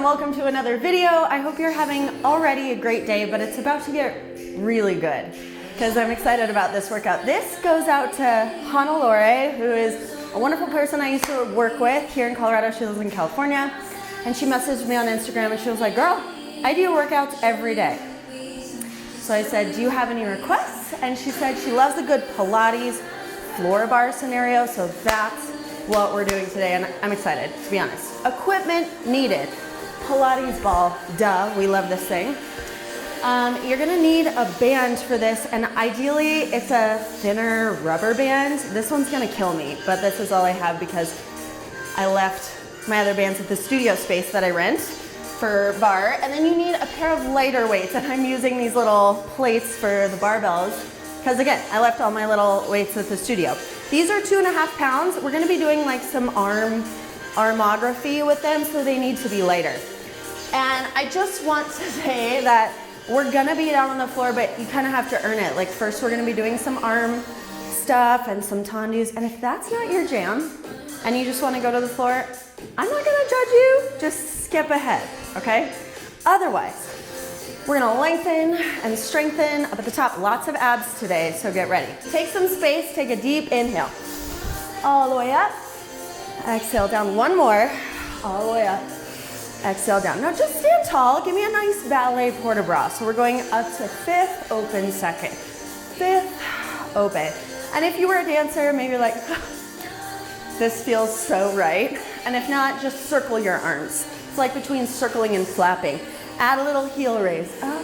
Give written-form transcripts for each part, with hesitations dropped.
welcome to another video. I hope you're having already a great day, but it's about to get really good because I'm excited about this workout. This goes out to Hannelore, who is a wonderful person I used to work with here in Colorado. She lives in California, and she messaged me on Instagram and she was like, girl, I do workouts every day. So I said, do you have any requests? And she said she loves a good Pilates floor bar scenario, so that's what we're doing today, and I'm excited, to be honest. Equipment needed. Pilates ball, duh, we love this thing. You're gonna need a band for this, and ideally it's a thinner rubber band. This one's gonna kill me, but this is all I have because I left my other bands at the studio space that I rent for BARRE. And then you need a pair of lighter weights, and I'm using these little plates for the barbells because again, I left all my little weights at the studio. These are 2.5 pounds. We're gonna be doing like some armography with them, so they need to be lighter. And I just want to say that we're gonna be down on the floor, but you kind of have to earn it. Like first we're gonna be doing some arm stuff and some tendus, and if that's not your jam and you just wanna go to the floor, I'm not gonna judge you, just skip ahead, okay? Otherwise, we're gonna lengthen and strengthen up at the top. Lots of abs today, so get ready. Take some space, take a deep inhale. All the way up, exhale down, one more, all the way up. Exhale down. Now just stand tall. Give me a nice ballet port de bras. So we're going up to fifth, open, second. Fifth, open. And if you were a dancer, maybe you're like, this feels so right. And if not, just circle your arms. It's like between circling and flapping. Add a little heel raise, up,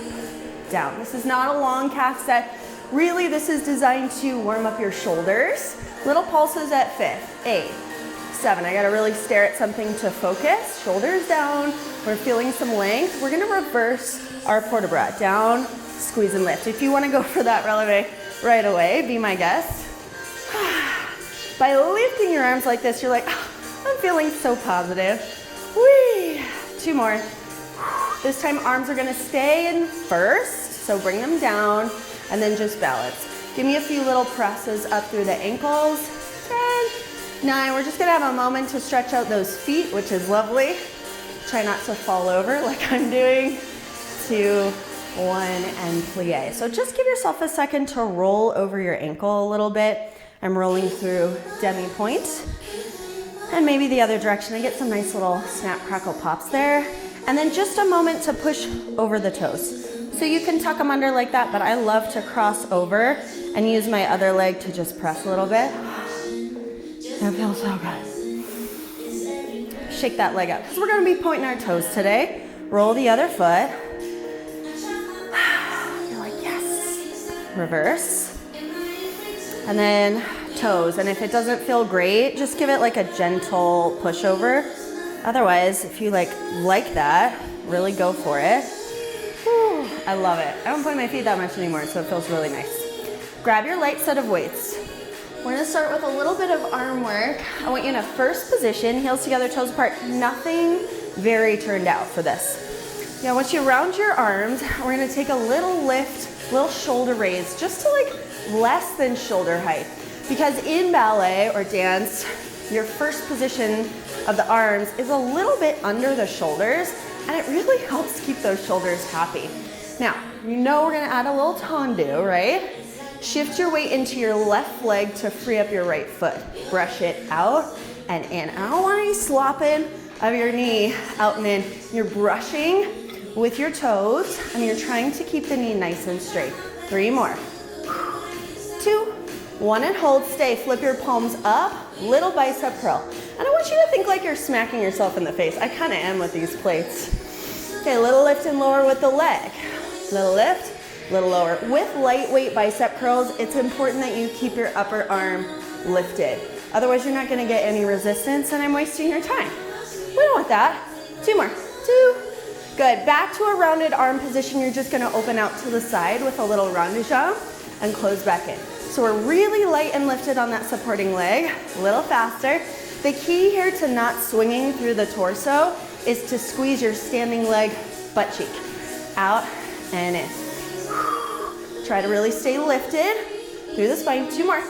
down. This is not a long calf set. Really, this is designed to warm up your shoulders. Little pulses at fifth, 8, 7. I gotta really stare at something to focus. Shoulders down. We're feeling some length. We're gonna reverse our port de bras. Down, squeeze and lift. If you wanna go for that releve right away, be my guest. By lifting your arms like this, you're like, I'm feeling so positive. Whee! 2 more. This time arms are gonna stay in first, so bring them down and then just balance. Give me a few little presses up through the ankles. 10, 9, we're just gonna have a moment to stretch out those feet, which is lovely. Try not to fall over like I'm doing. 2, 1, and plie. So just give yourself a second to roll over your ankle a little bit. I'm rolling through demi-point. And maybe the other direction. I get some nice little snap, crackle, pops there. And then just a moment to push over the toes. So you can tuck them under like that, but I love to cross over and use my other leg to just press a little bit. That feels so good. Shake that leg up, because we're gonna be pointing our toes today. Roll the other foot. You're like, yes. Reverse. And then toes. And if it doesn't feel great, just give it like a gentle pushover. Otherwise, if you like that, really go for it. Whew, I love it. I don't point my feet that much anymore, so it feels really nice. Grab your light set of weights. We're gonna start with a little bit of arm work. I want you in a first position, heels together, toes apart. Nothing very turned out for this. Now, once you round your arms, we're gonna take a little lift, little shoulder raise, just to like less than shoulder height. Because in ballet or dance, your first position of the arms is a little bit under the shoulders, and it really helps keep those shoulders happy. Now, you know we're gonna add a little tendu, right? Shift your weight into your left leg to free up your right foot. Brush it out and in. I don't want any slopping of your knee out and in. You're brushing with your toes, and you're trying to keep the knee nice and straight. 3 more. 2, 1, and hold, stay. Flip your palms up, little bicep curl. And I want you to think like you're smacking yourself in the face. I kind of am with these plates. Okay, little lift and lower with the leg. Little lift, little lower. With lightweight bicep curls, it's important that you keep your upper arm lifted. Otherwise, you're not gonna get any resistance, and I'm wasting your time. We don't want that. 2 more. 2. Good. Back to a rounded arm position. You're just gonna open out to the side with a little rondejambe and close back in. So we're really light and lifted on that supporting leg, a little faster. The key here to not swinging through the torso is to squeeze your standing leg butt cheek. Out and in. Try to really stay lifted through the spine. 2 more.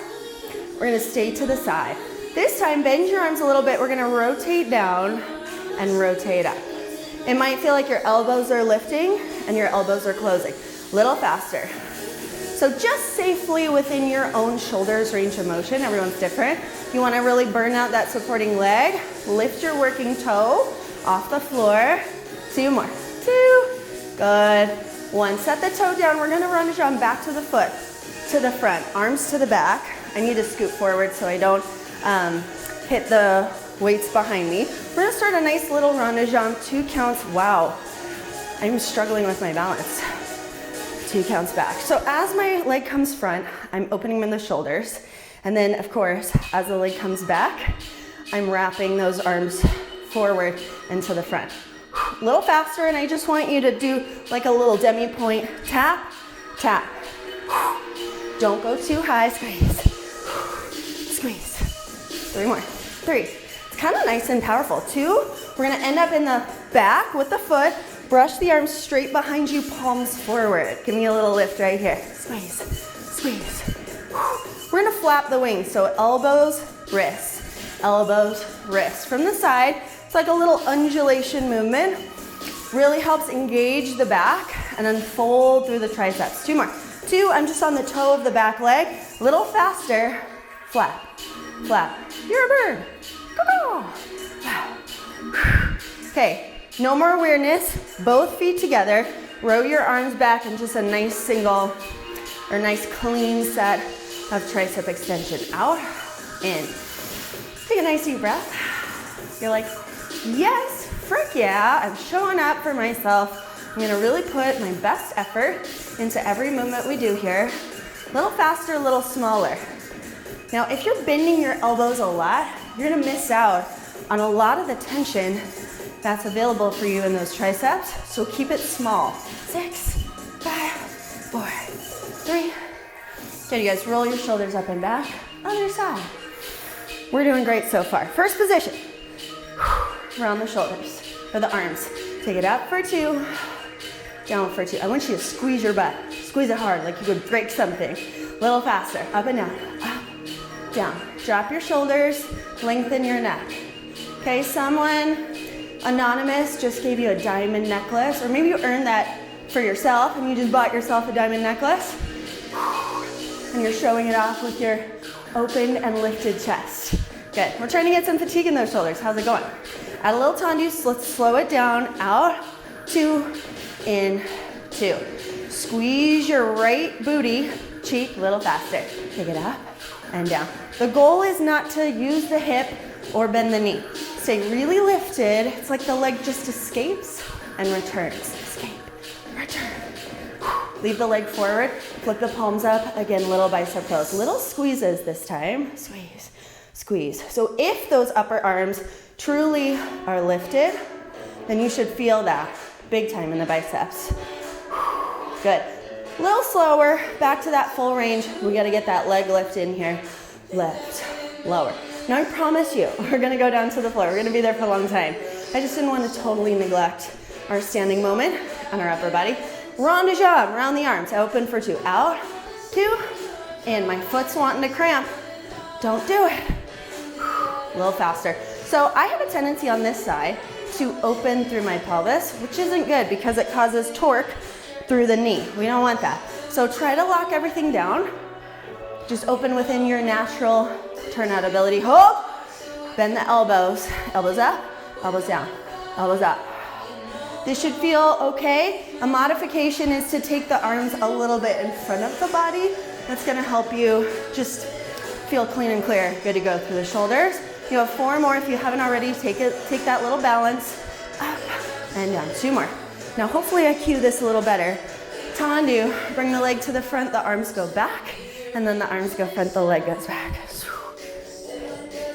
We're gonna stay to the side. This time, bend your arms a little bit. We're gonna rotate down and rotate up. It might feel like your elbows are lifting and your elbows are closing. Little faster. So just safely within your own shoulders range of motion. Everyone's different. You want to really burn out that supporting leg. Lift your working toe off the floor. 2 more. 2. Good. 1. Set the toe down. We're going to run Jean back to the foot, to the front, arms to the back. I need to scoot forward so I don't hit the weights behind me. We're going to start a nice little ronde-jambe, 2 counts. Wow, I'm struggling with my balance. 2 counts back. So as my leg comes front, I'm opening in the shoulders. And then, of course, as the leg comes back, I'm wrapping those arms forward and to the front. A little faster, and I just want you to do like a little demi-point tap, tap. Don't go too high, squeeze, squeeze. 3 more. 3. It's kind of nice and powerful. 2, we're gonna end up in the back with the foot. Brush the arms straight behind you, palms forward. Give me a little lift right here. Squeeze, squeeze. We're gonna flap the wings, so elbows, wrists, elbows, wrists. From the side, it's like a little undulation movement. Really helps engage the back and unfold through the triceps. 2 more. 2, I'm just on the toe of the back leg. A little faster, flap, flap. You're a bird. Go, go. Okay, no more weirdness. Both feet together. Row your arms back in just a nice single or nice clean set of tricep extension. Out, in. Take a nice deep breath. You're like, yes, frick yeah, I'm showing up for myself. I'm gonna really put my best effort into every movement we do here. A little faster, a little smaller. Now, if you're bending your elbows a lot, you're gonna miss out on a lot of the tension that's available for you in those triceps, so keep it small. 6, 5, 4, 3. Good, you guys roll your shoulders up and back. Other side. We're doing great so far. First position. Round the shoulders, or the arms. Take it up for 2, down for 2. I want you to squeeze your butt. Squeeze it hard, like you would break something. A little faster, up and down, up, down. Drop your shoulders, lengthen your neck. Okay, someone anonymous just gave you a diamond necklace, or maybe you earned that for yourself and you just bought yourself a diamond necklace. And you're showing it off with your opened and lifted chest. Good, we're trying to get some fatigue in those shoulders. How's it going? Add a little tendus, let's slow it down. Out, 2, in, 2. Squeeze your right booty cheek a little faster. Take it up and down. The goal is not to use the hip or bend the knee. Stay really lifted. It's like the leg just escapes and returns. Escape, return. Leave the leg forward, flip the palms up. Again, little bicep curls. Little squeezes this time. Squeeze, squeeze. So if those upper arms truly are lifted, then you should feel that big time in the biceps. Good. A little slower, back to that full range. We gotta get that leg lift in here. Lift, lower. Now I promise you, we're gonna go down to the floor. We're gonna be there for a long time. I just didn't want to totally neglect our standing moment on our upper body. Ronde-jambe, round the arms, open for 2. Out, 2, in. My foot's wanting to cramp. Don't do it. A little faster. So I have a tendency on this side to open through my pelvis, which isn't good because it causes torque through the knee. We don't want that. So try to lock everything down. Just open within your natural turnout ability. Hold. Bend the elbows. Elbows up, elbows down, elbows up. This should feel okay. A modification is to take the arms a little bit in front of the body. That's gonna help you just feel clean and clear. Good to go through the shoulders. You have 4 more if you haven't already. Take that little balance. Up and down. 2 more. Now hopefully I cue this a little better. Tendu, bring the leg to the front, the arms go back, and then the arms go front, the leg goes back.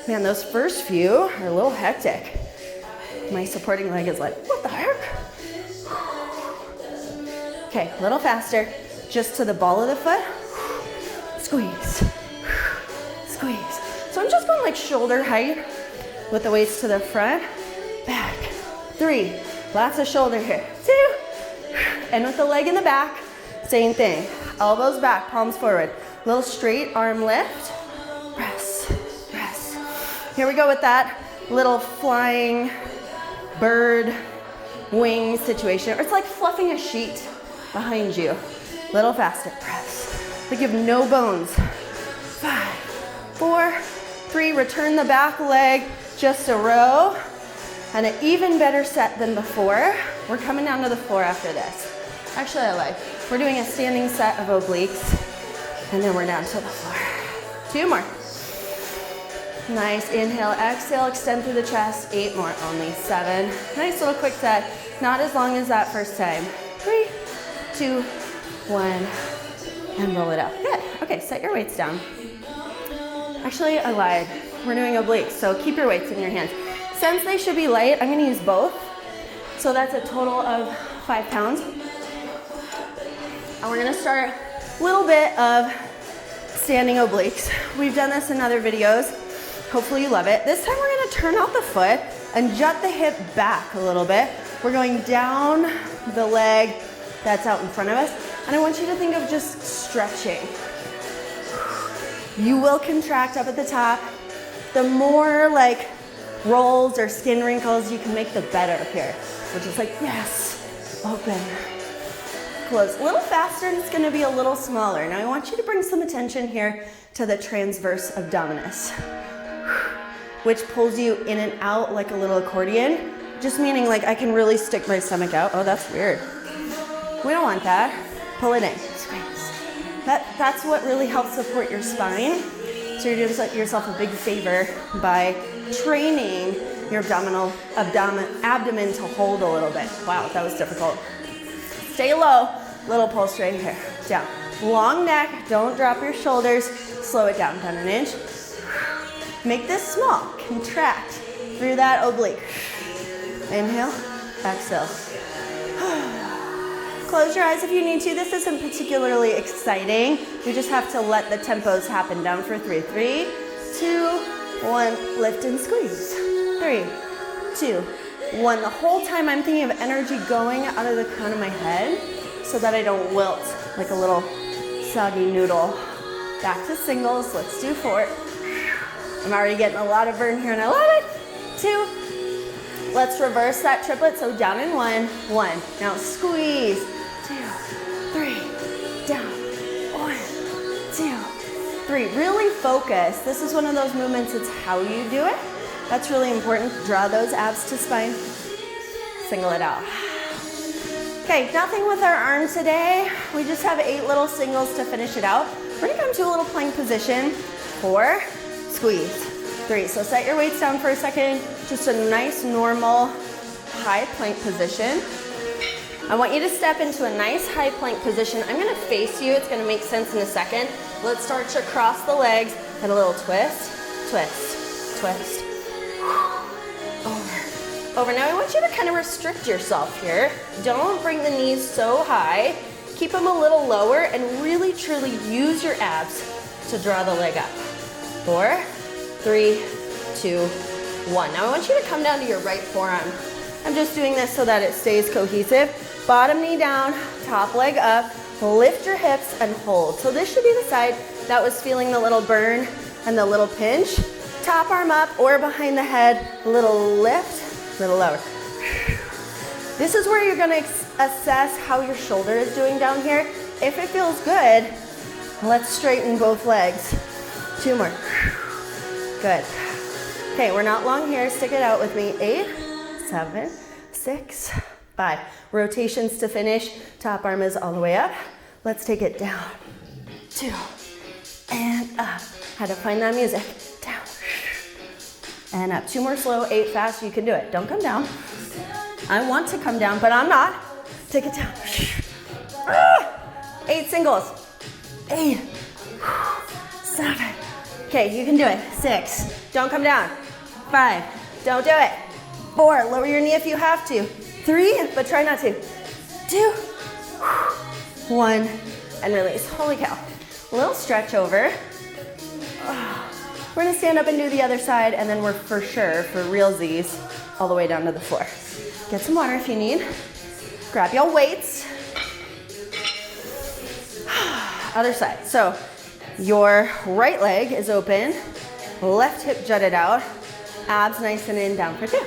Man, those first few are a little hectic. My supporting leg is like, what the heck? Okay, a little faster, just to the ball of the foot. Squeeze, squeeze. So I'm just going like shoulder height with the weights to the front, back. 3, lots of shoulder here. 2, and with the leg in the back, same thing. Elbows back, palms forward. Little straight arm lift. Press, press. Here we go with that little flying bird wing situation, or it's like fluffing a sheet behind you. Little faster, press. Like you have no bones. 5, 4, 3, return the back leg, just a row. And an even better set than before. We're coming down to the floor after this. Actually, I lied. We're doing a standing set of obliques, and then we're down to the floor. 2 more. Nice, inhale, exhale, extend through the chest. 8 more, only 7. Nice little quick set, not as long as that first time. 3, 2, 1, and roll it up. Good, okay, set your weights down. Actually, I lied. We're doing obliques, so keep your weights in your hands. Since they should be light, I'm gonna use both. So that's a total of 5 pounds. And we're gonna start a little bit of standing obliques. We've done this in other videos. Hopefully you love it. This time we're gonna turn out the foot and jut the hip back a little bit. We're going down the leg that's out in front of us. And I want you to think of just stretching. You will contract up at the top. The more like rolls or skin wrinkles you can make, the better here. Which is like, yes, open, close. A little faster and it's gonna be a little smaller. Now I want you to bring some attention here to the transverse abdominis, which pulls you in and out like a little accordion, just meaning like I can really stick my stomach out. Oh, that's weird. We don't want that. Pull it in, squeeze. That's what really helps support your spine. So you're doing yourself a big favor by training your abdomen to hold a little bit. Wow, that was difficult. Stay low, little pulse right here, down. Long neck, don't drop your shoulders, slow it down 1 inch. Make this small, contract through that oblique. Inhale, exhale. Close your eyes if you need to. This isn't particularly exciting. We just have to let the tempos happen. Down for 3. 3, 2, 1, lift and squeeze. 3, 2, 1. The whole time I'm thinking of energy going out of the crown of my head so that I don't wilt like a little soggy noodle. Back to singles, let's do 4. I'm already getting a lot of burn here and I love it. 2, let's reverse that triplet, so down in 1, 1. Now squeeze, 2, 3, down, 1, 2, 3. Really focus. This is one of those movements, it's how you do it. That's really important. Draw those abs to spine. Single it out. Okay, nothing with our arm today. We just have 8 little singles to finish it out. We're gonna come to a little plank position. 4, squeeze. 3, so set your weights down for a second. Just a nice, normal, high plank position. I want you to step into a nice high plank position. I'm gonna face you, it's gonna make sense in a second. Let's start to cross the legs and a little twist, twist, twist. Over. Now I want you to kind of restrict yourself here. Don't bring the knees so high. Keep them a little lower and really truly use your abs to draw the leg up. 4, 3, 2, 1. Now I want you to come down to your right forearm. I'm just doing this so that it stays cohesive. Bottom knee down, top leg up, lift your hips and hold. So this should be the side that was feeling the little burn and the little pinch. Top arm up or behind the head, little lift, little lower. This is where you're gonna assess how your shoulder is doing down here. If it feels good, let's straighten both legs. 2 more. Good. Okay, we're not long here. Stick it out with me. 8, 7, 6, 5. Rotations to finish. Top arm is all the way up. Let's take it down. 2, and up. Had to find that music. Down. And up. 2 more slow, 8 fast. You can do it. Don't come down. I want to come down, but I'm not. Take it down. 8 singles. 8, 7. Okay, you can do it. 6, don't come down. 5, don't do it. 4, lower your knee if you have to. 3, but try not to. 2, 1, and release. Holy cow. A little stretch over. We're gonna stand up and do the other side, and then we're for sure, for realsies, all the way down to the floor. Get some water if you need. Grab your weights. Other side. So your right leg is open, left hip jutted out, abs nice and in, down for 2.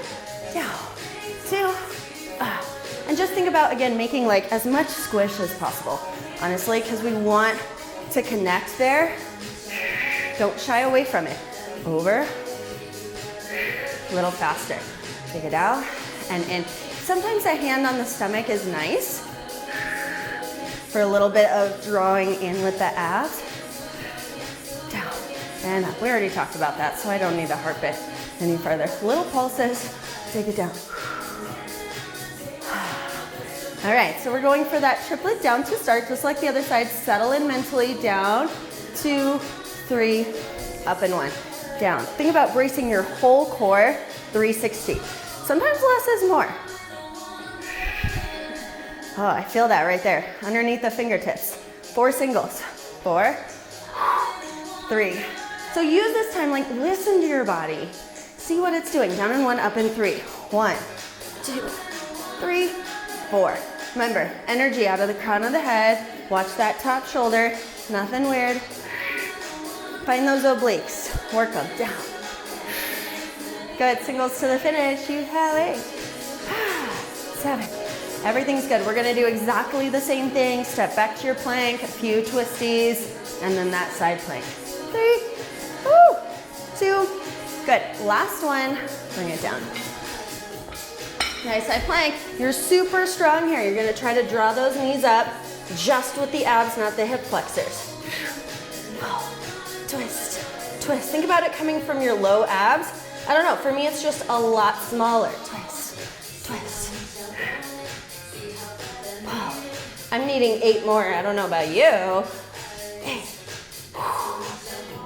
Down, 2, up. just think about, again, making like as much squish as possible, honestly, because we want to connect there. Don't shy away from it. Over, a little faster. Take it out and in. Sometimes a hand on the stomach is nice for a little bit of drawing in with the abs. Down and up. We already talked about that, so I don't need to harp it any further. Little pulses, take it down. All right, so we're going for that triplet down to start, just like the other side. Settle in mentally, down, 2, 3, up and 1, down. Think about bracing your whole core, 360. Sometimes less is more. Oh, I feel that right there, underneath the fingertips. 4 singles, 4, 3. So use this time, like listen to your body. See what it's doing, down in 1, up in 3. 1, 2, 3, 4. Remember, energy out of the crown of the head. Watch that top shoulder, nothing weird. Find those obliques, work them down. Good, singles to the finish, you have 8, 7. Everything's good. We're gonna do exactly the same thing. Step back to your plank, a few twisties, and then that side plank. 3, 2, good. Last one, bring it down. Nice side plank. You're super strong here. You're gonna try to draw those knees up just with the abs, not the hip flexors. Twist, twist. Think about it coming from your low abs. I don't know, for me it's just a lot smaller. Twist, twist. I'm needing 8 more. I don't know about you. 8.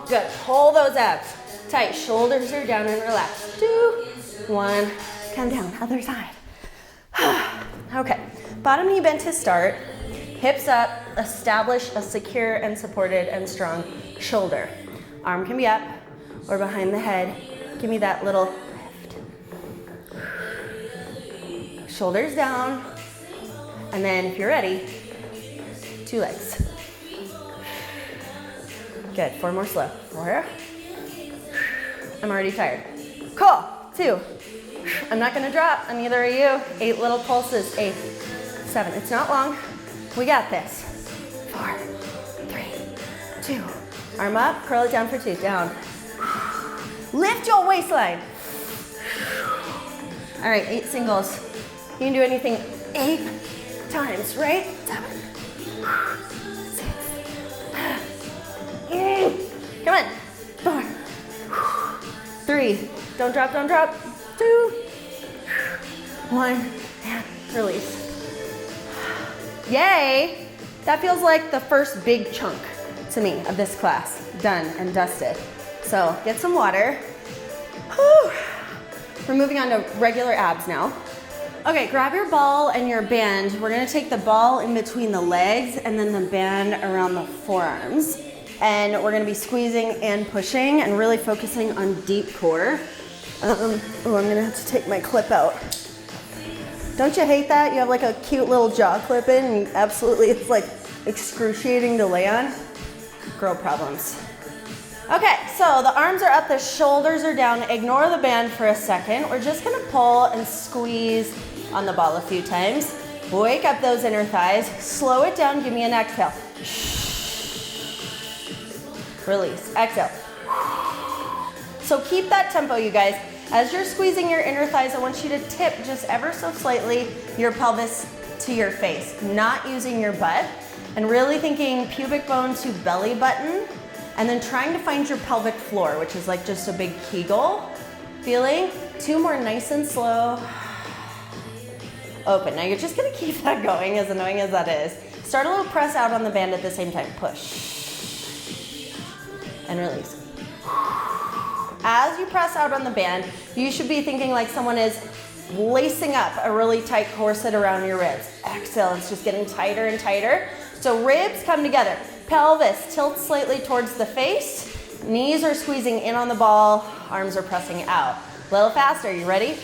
Good. Pull those abs tight. Shoulders are down and relax. 2, 1. Come down. Other side. Okay. Bottom knee bent to start. Hips up. Establish a secure and supported and strong shoulder. Arm can be up or behind the head. Give me that little lift. Shoulders down. And then if you're ready, 2 legs. Good, 4 more slow. 4. I'm already tired. Cool, 2. I'm not gonna drop, and neither are you. 8 little pulses, 8, 7. It's not long, we got this. 4, 3, 2. Arm up, curl it down for 2, down. Lift your waistline. All right, 8 singles. You can do anything 8 times, right? 7, 6. Come on. 4, 3. Don't drop, don't drop. 2, 1, and release. Yay! That feels like the first big chunk to me of this class. Done and dusted. So get some water. Whew. We're moving on to regular abs now. Okay, grab your ball and your band. We're gonna take the ball in between the legs and then the band around the forearms. And we're gonna be squeezing and pushing and really focusing on deep core. I'm gonna have to take my clip out. Don't you hate that? You have like a cute little jaw clip in and absolutely it's like excruciating to lay on. Girl problems. Okay, so the arms are up, the shoulders are down. Ignore the band for a second. We're just gonna pull and squeeze on the ball a few times. Wake up those inner thighs. Slow it down, give me an exhale. Release, exhale. So keep that tempo, you guys. As you're squeezing your inner thighs, I want you to tip just ever so slightly your pelvis to your face, not using your butt, and really thinking pubic bone to belly button, and then trying to find your pelvic floor, which is like just a big Kegel feeling. 2 more, nice and slow. Open. Now you're just gonna keep that going, as annoying as that is. Start a little press out on the band at the same time. Push and release. As you press out on the band, you should be thinking like someone is lacing up a really tight corset around your ribs. Exhale, it's just getting tighter and tighter. So ribs come together. Pelvis tilts slightly towards the face. Knees are squeezing in on the ball. Arms are pressing out. A little faster, you ready?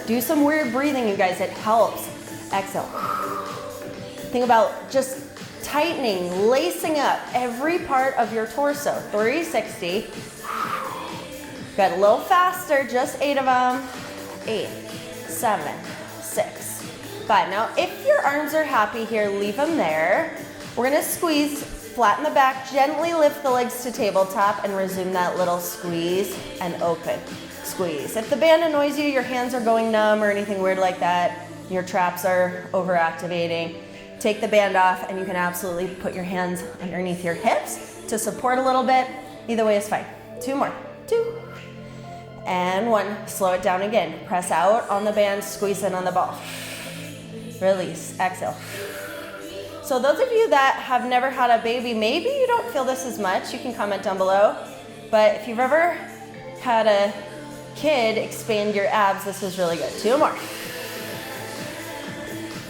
Do some weird breathing, you guys, it helps. Exhale. Think about just tightening, lacing up every part of your torso. 360. Good, a little faster, just 8 of them. 8, 7, 6, 5. Now, if your arms are happy here, leave them there. We're gonna squeeze, flatten the back, gently lift the legs to tabletop and resume that little squeeze and open. Squeeze. If the band annoys you, your hands are going numb or anything weird like that, your traps are overactivating, take the band off and you can absolutely put your hands underneath your hips to support a little bit. Either way is fine. 2 more. 2. And 1. Slow it down again. Press out on the band, squeeze in on the ball. Release. Exhale. So those of you that have never had a baby, maybe you don't feel this as much. You can comment down below. But if you've ever had a kid expand your abs, this is really good. 2 more.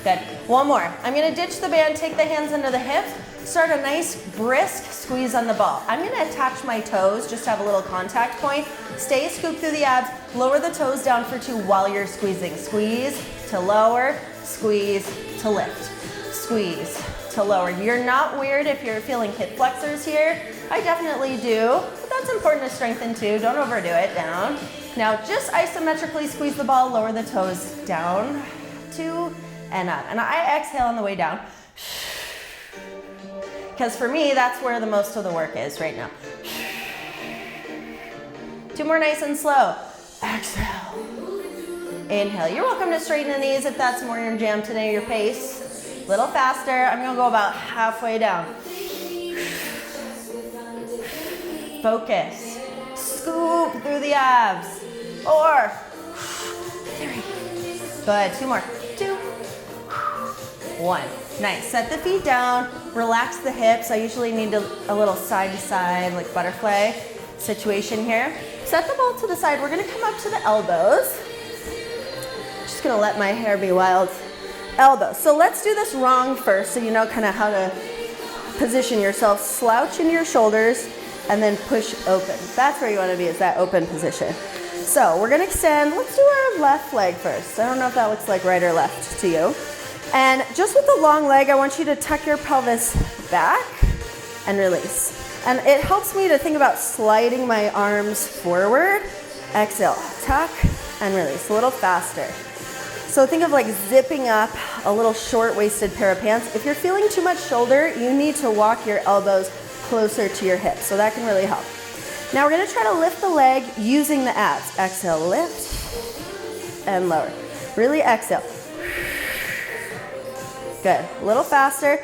Good. 1 more. I'm going to ditch the band, take the hands under the hips, start a nice brisk squeeze on the ball. I'm going to attach my toes, just have a little contact point. Stay scoop through the abs, lower the toes down for 2 while you're squeezing. Squeeze to lower, squeeze to lift. Squeeze to lower. You're not weird if you're feeling hip flexors here. I definitely do, but that's important to strengthen too. Don't overdo it. Down. Now just isometrically squeeze the ball, lower the toes down, 2 and up. And I exhale on the way down. Because for me, that's where the most of the work is right now. 2 more nice and slow. Exhale. Inhale. You're welcome to straighten the knees if that's more your jam today, your pace. A little faster. I'm going to go about halfway down. Focus. Scoop through the abs. 4. 3. Good. 2 more. 2. 1. Nice. Set the feet down. Relax the hips. I usually need a little side to side, like butterfly situation here. Set the ball to the side. We're going to come up to the elbows. Just going to let my hair be wild. Elbows. So let's do this wrong first so you know kind of how to position yourself. Slouch into your shoulders and then push open. That's where you want to be, is that open position. So we're going to extend. Let's do our left leg first. I don't know if that looks like right or left to you. And just with the long leg, I want you to tuck your pelvis back and release. And it helps me to think about sliding my arms forward. Exhale, tuck and release, a little faster. So think of like zipping up a little short-waisted pair of pants. If you're feeling too much shoulder, you need to walk your elbows closer to your hips. So that can really help. Now we're gonna try to lift the leg using the abs. Exhale, lift and lower. Really exhale. Good, a little faster.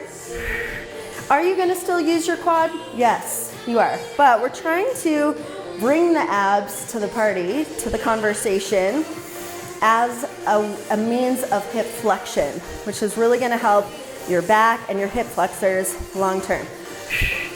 Are you gonna still use your quad? Yes, you are. But we're trying to bring the abs to the party, to the conversation, as a means of hip flexion, which is really gonna help your back and your hip flexors long term.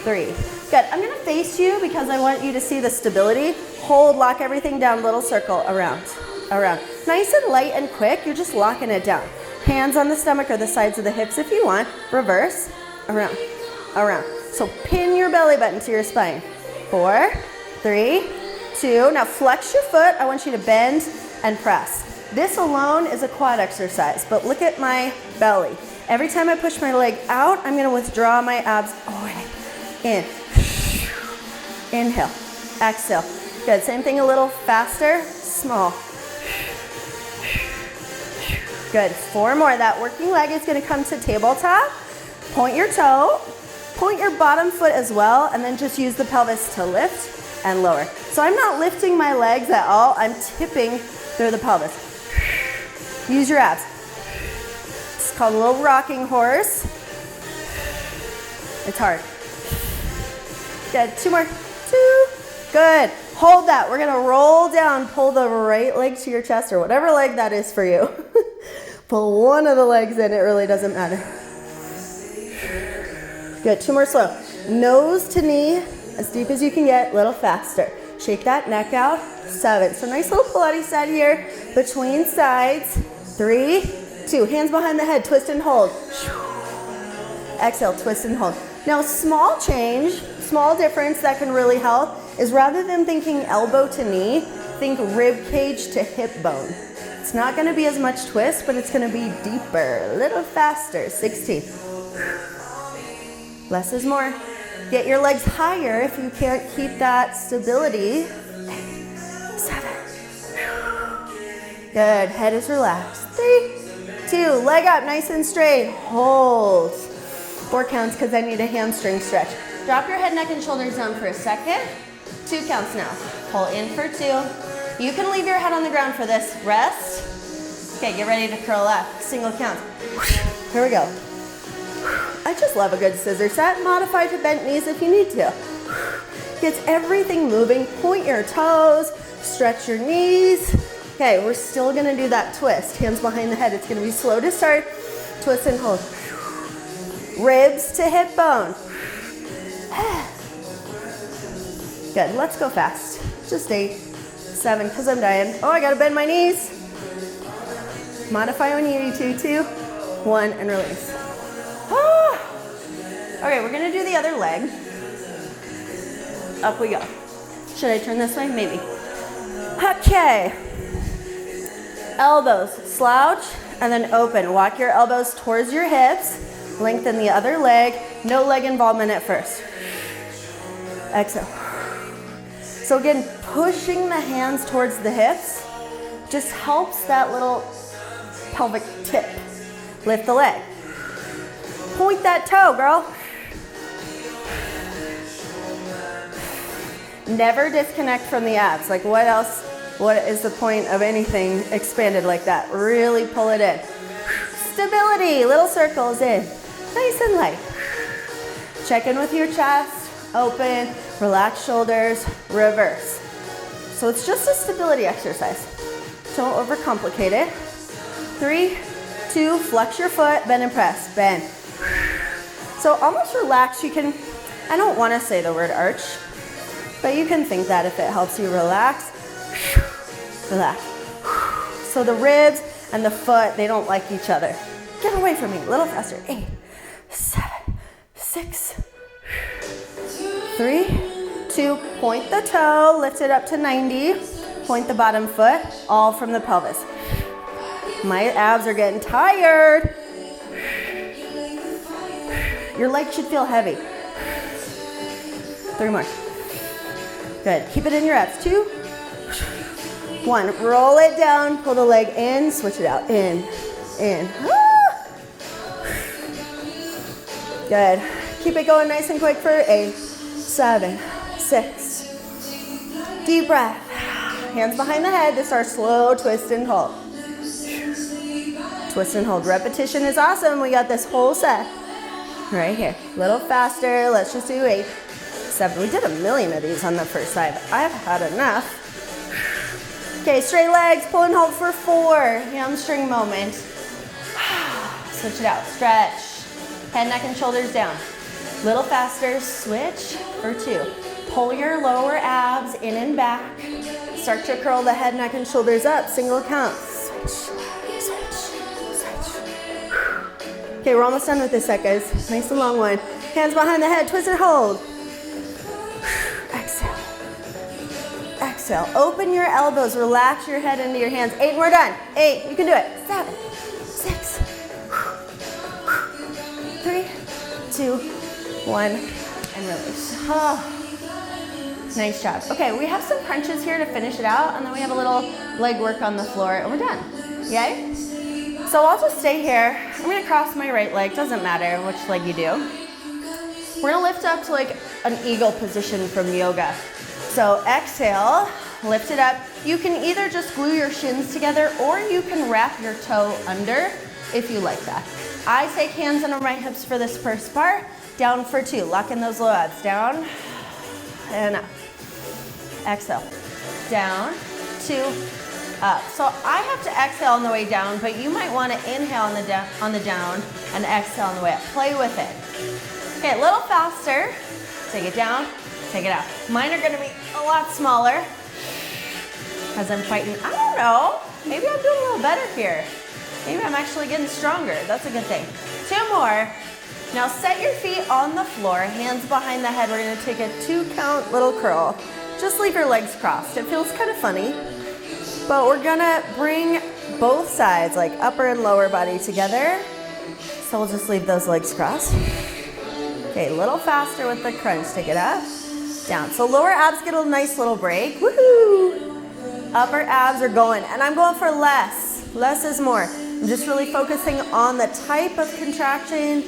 3, good. I'm gonna face you because I want you to see the stability. Hold, lock everything down, little circle, around, around. Nice and light and quick, you're just locking it down. Hands on the stomach or the sides of the hips if you want. Reverse, around, around. So pin your belly button to your spine. 4, 3, 2. Now flex your foot. I want you to bend and press. This alone is a quad exercise, but look at my belly. Every time I push my leg out, I'm gonna withdraw my abs away. In, inhale, exhale. Good, same thing a little faster, small. Good, 4 more. That working leg is gonna come to tabletop. Point your toe, point your bottom foot as well, and then just use the pelvis to lift and lower. So I'm not lifting my legs at all, I'm tipping through the pelvis. Use your abs. It's called a little rocking horse. It's hard. Good, 2 more, 2. Good, hold that. We're gonna roll down, pull the right leg to your chest or whatever leg that is for you. Pull one of the legs in, it really doesn't matter. Good, 2 more slow. Nose to knee, as deep as you can get, a little faster. Shake that neck out, 7. So nice little Pilates set here, between sides. 3, 2, hands behind the head, twist and hold. Exhale, twist and hold. Now small change, small difference that can really help is rather than thinking elbow to knee, think rib cage to hip bone. It's not gonna be as much twist, but it's gonna be deeper, a little faster. 16. Less is more. Get your legs higher if you can't keep that stability. 7. Good, head is relaxed. 3, 2, leg up, nice and straight. Hold. 4 counts because I need a hamstring stretch. Drop your head, neck, and shoulders down for a second. 2 counts now. Pull in for 2. You can leave your head on the ground for this. Rest. Okay, get ready to curl up. Single count. Here we go. I just love a good scissor set. Modify to bent knees if you need to. Gets everything moving. Point your toes. Stretch your knees. Okay, we're still gonna do that twist. Hands behind the head. It's gonna be slow to start. Twist and hold. Ribs to hip bone. Good, let's go fast. Just 8, 7, because I'm dying. Oh, I gotta bend my knees. Modify when you need to. 2, 1, and release. Okay, we're gonna do the other leg. Up we go. Should I turn this way? Maybe. Okay. Elbows, slouch, and then open. Walk your elbows towards your hips. Lengthen the other leg. No leg involvement at first. Exhale. So again, pushing the hands towards the hips just helps that little pelvic tip. Lift the leg. Point that toe, girl. Never disconnect from the abs. Like what else? What is the point of anything expanded like that? Really pull it in. Stability, little circles in. Nice and light. Check in with your chest. Open, relax shoulders, reverse. So it's just a stability exercise. Don't overcomplicate it. 3, 2, flex your foot, bend and press, bend. So almost relax. You can, I don't want to say the word arch, but you can think that if it helps you relax. Relax. So the ribs and the foot, they don't like each other. Get away from me, a little faster. 8, 7, 6, 3, 2, point the toe, lift it up to 90, point the bottom foot, all from the pelvis. My abs are getting tired. Your legs should feel heavy. 3 more. Good, keep it in your abs. 2, 1, roll it down, pull the leg in, switch it out, in. Good, keep it going nice and quick for 8, 7, 6. Deep breath. Hands behind the head. This is our slow twist and hold. Twist and hold. Repetition is awesome. We got this whole set right here. A little faster. Let's just do 8, 7. We did 1,000,000 of these on the first side. I've had enough. Okay, straight legs. Pull and hold for 4. Hamstring moment. Switch it out. Stretch. Head, neck, and shoulders down. Little faster. Switch for 2. Pull your lower abs in and back. Start to curl the head, neck, and shoulders up. Single count. Switch, switch, switch. Okay, we're almost done with this set, guys. Nice and long one. Hands behind the head, twist and hold. Exhale. Exhale. Open your elbows, relax your head into your hands. 8, and we're done. 8, you can do it. 7, 6, 3, 2, 1, and release. Oh. Nice job. Okay, we have some crunches here to finish it out, and then we have a little leg work on the floor, and we're done. Yay? So I'll just stay here. I'm gonna cross my right leg, doesn't matter which leg you do. We're gonna lift up to like an eagle position from yoga. So exhale, lift it up. You can either just glue your shins together, or you can wrap your toe under if you like that. I take hands under my hips for this first part. Down for 2, lock in those low abs. Down and up. Exhale, down, 2, up. So I have to exhale on the way down, but you might want to inhale on the down and exhale on the way up. Play with it. Okay, a little faster. Take it down, take it out. Mine are going to be a lot smaller as I'm fighting. I don't know. Maybe I'm doing a little better here. Maybe I'm actually getting stronger. That's a good thing. 2 more. Now set your feet on the floor, hands behind the head. We're going to take a 2 count little curl. Just leave your legs crossed. It feels kind of funny, but we're gonna bring both sides, like upper and lower body together. So we'll just leave those legs crossed. Okay, a little faster with the crunch. Take it up, down. So lower abs get a nice little break. Woohoo! Upper abs are going, and I'm going for less. Less is more. I'm just really focusing on the type of contraction,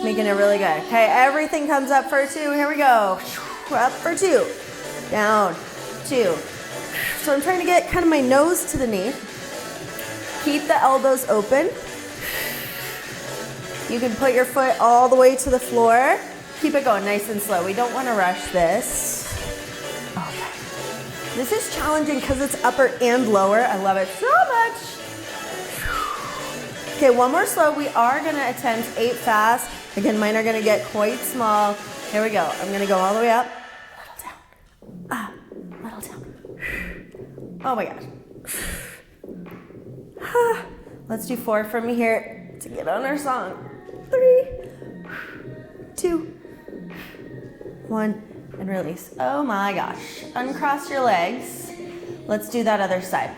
making it really good. Okay, everything comes up for 2. Here we go. Up for 2. Down, 2. So I'm trying to get kind of my nose to the knee. Keep the elbows open. You can put your foot all the way to the floor. Keep it going nice and slow. We don't want to rush this. Okay. This is challenging because it's upper and lower. I love it so much. Okay, one more slow. We are going to attempt 8 fast. Again, mine are going to get quite small. Here we go. I'm going to go all the way up. Little down. Little down. Oh my gosh. Let's do 4 from here to get on our song. 3, 2, 1, and release. Oh my gosh. Uncross your legs. Let's do that other side.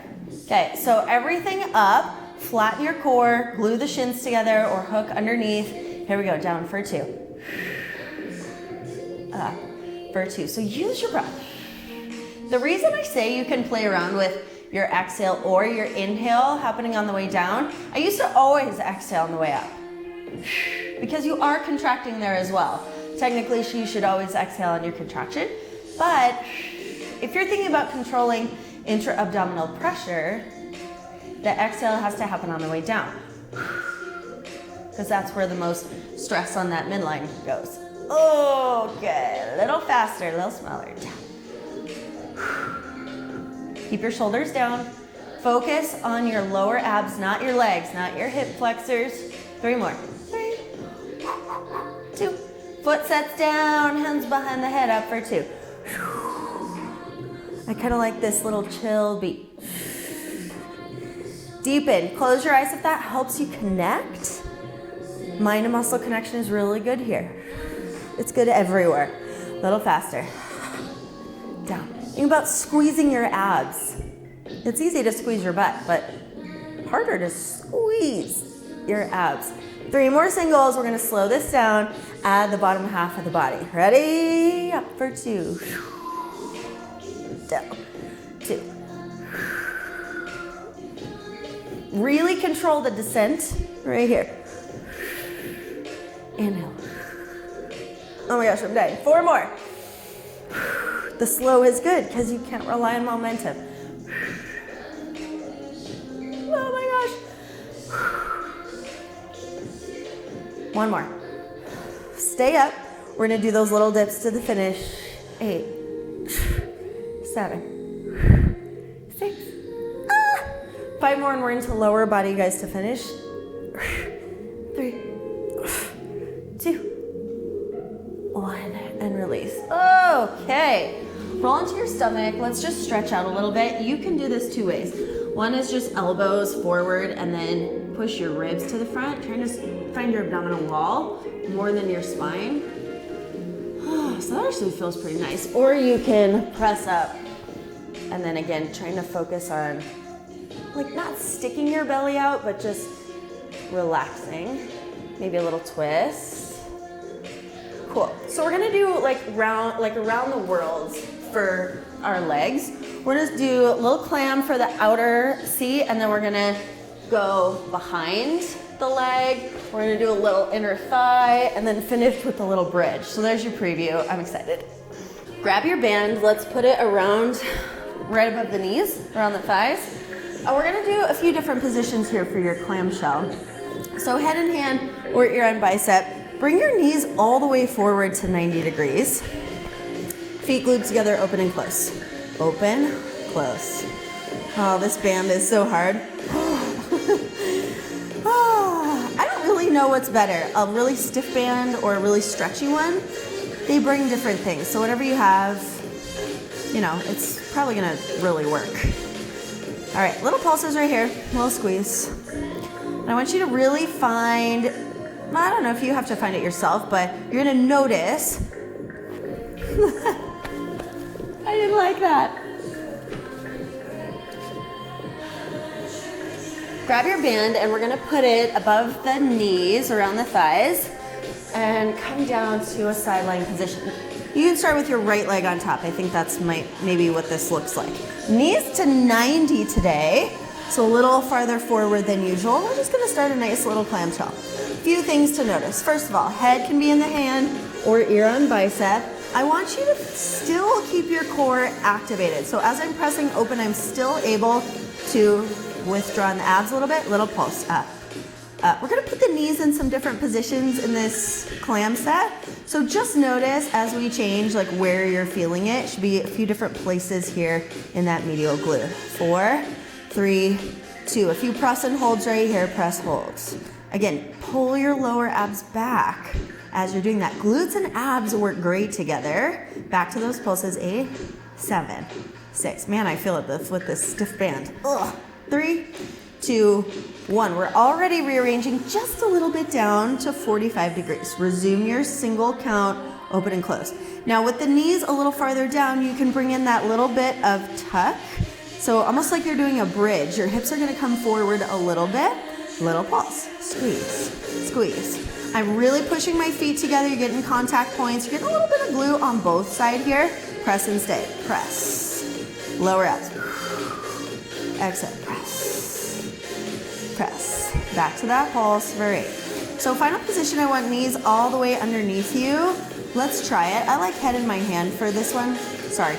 Okay, so everything up, flatten your core, glue the shins together or hook underneath. Here we go, down for 2. Up for 2. So use your breath. The reason I say you can play around with your exhale or your inhale happening on the way down, I used to always exhale on the way up because you are contracting there as well. Technically, you should always exhale on your contraction, but if you're thinking about controlling intra-abdominal pressure, the exhale has to happen on the way down because that's where the most stress on that midline goes. Okay, a little faster, a little smaller. Down. Keep your shoulders down. Focus on your lower abs, not your legs, not your hip flexors. 3 more. 3, 2. Foot sets down, hands behind the head, up for 2. I kind of like this little chill beat. Deepen. Close your eyes if that helps you connect. Mind and muscle connection is really good here. It's good everywhere. A little faster. Down. Think about squeezing your abs. It's easy to squeeze your butt, but harder to squeeze your abs. 3 more singles. We're going to slow this down. Add the bottom half of the body. Ready? Up for 2. Down. 2. Really control the descent right here. Inhale. Oh my gosh, I'm dying. 4 more. The slow is good because you can't rely on momentum. Oh my gosh. 1 more. Stay up. We're going to do those little dips to the finish. 8, 7, 6. 5 more and we're into lower body, guys, to finish. 3, 2, 1, and release. Okay. Roll into your stomach. Let's just stretch out a little bit. You can do this 2 ways. One is just elbows forward and then push your ribs to the front, trying to find your abdominal wall more than your spine. So that actually feels pretty nice. Or you can press up and then again, trying to focus on like not sticking your belly out, but just relaxing. Maybe a little twist. Cool. So we're gonna do like around the world for our legs. We're gonna do a little clam for the outer seat, and then we're gonna go behind the leg. We're gonna do a little inner thigh, and then finish with a little bridge. So there's your preview. I'm excited. Grab your band. Let's put it around, right above the knees, around the thighs. We're gonna do a few different positions here for your clamshell. So head in hand or ear on bicep. Bring your knees all the way forward to 90 degrees. Feet glued together, open and close. Open, close. Oh, this band is so hard. I don't really know what's better, a really stiff band or a really stretchy one. They bring different things. So whatever you have, you know, it's probably gonna really work. All right, little pulses right here, little squeeze. And I want you to really find, I don't know if you have to find it yourself, but you're gonna notice. I didn't like that. Grab your band and we're gonna put it above the knees, around the thighs, and come down to a sideline position. You can start with your right leg on top. I think that's maybe what this looks like. Knees to 90 today. So a little farther forward than usual. We're just gonna start a nice little clamshell. Few things to notice. First of all, head can be in the hand or ear on bicep. I want you to still keep your core activated. So as I'm pressing open, I'm still able to withdraw in the abs a little bit, little pulse, up. We're gonna put the knees in some different positions in this clam set. So just notice as we change, like where you're feeling it. Should be a few different places here in that medial glute. 4, 3, 2. A few press and holds right here, press holds. Again, pull your lower abs back as you're doing that. Glutes and abs work great together. Back to those pulses, 8, 7, 6. Man, I feel it with this stiff band. 3, 2, 1. We're already rearranging just a little bit down to 45 degrees. Resume your single count, open and close. Now with the knees a little farther down, you can bring in that little bit of tuck. So almost like you're doing a bridge. Your hips are gonna come forward a little bit. Little pulse, squeeze, squeeze. I'm really pushing my feet together. You're getting contact points. You're getting a little bit of glute on both sides here. Press and stay, press. Lower abs. Exhale, press. Press. Back to that pulse for 8. So final position, I want knees all the way underneath you. Let's try it. I like head in my hand for this one. Sorry,